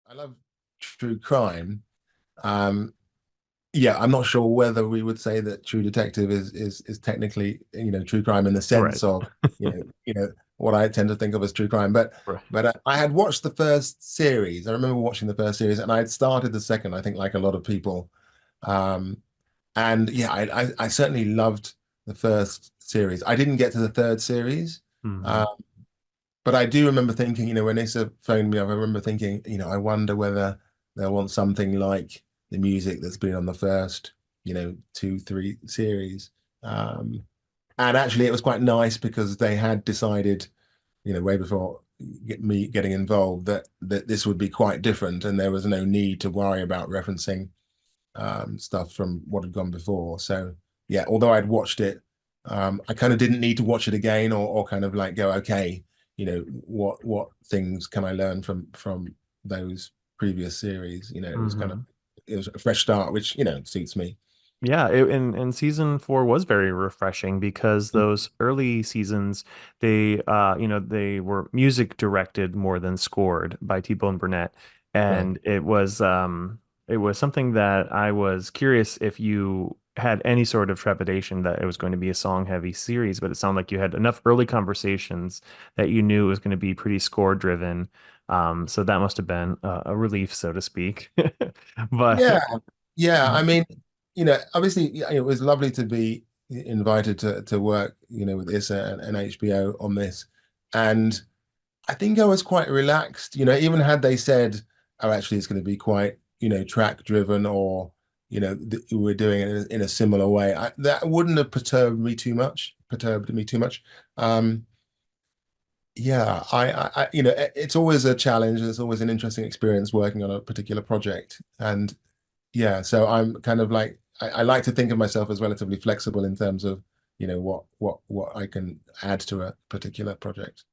I love true crime. Um, yeah, I'm not sure whether we would say that True Detective is technically, true crime in the Right. sense of, what I tend to think of as true crime. But Right. but I had watched the first series. I remember watching the first series, and I had started the second. I think like a lot of people. Um, and yeah, I certainly loved the first series. I didn't get to the third series. Hmm. Uh, but I do remember thinking, when Issa phoned me up, I remember thinking, I wonder whether they'll want something like the music that's been on the first, two, three series. Um, and actually, it was quite nice because they had decided, way before me getting involved, that this would be quite different, and there was no need to worry about referencing stuff from what had gone before. So yeah, although I'd watched it, I kind of didn't need to watch it again or kind of like go, okay, what things can I learn from those previous series? Hmm. It was a fresh start, which suits me. Yeah, and season four was very refreshing because those early seasons, they were music directed more than scored by T-Bone Burnett, Right. and it was something that I was curious if you had any sort of trepidation that it was going to be a song-heavy series, but it sounded like you had enough early conversations that you knew it was going to be pretty score driven. So that must have been a relief, so to speak. Yeah, But yeah. I mean, obviously, yeah, it was lovely to be invited to work, with Issa and HBO on this, and I think I was quite relaxed, even had they said, oh, actually, it's going to be quite, track driven or, we're doing it in a similar way. That wouldn't have perturbed me too much. Um, yeah, it's always a challenge. It's always an interesting experience working on a particular project. And yeah, so I'm kind of like, I like to think of myself as relatively flexible in terms of, what I can add to a particular project.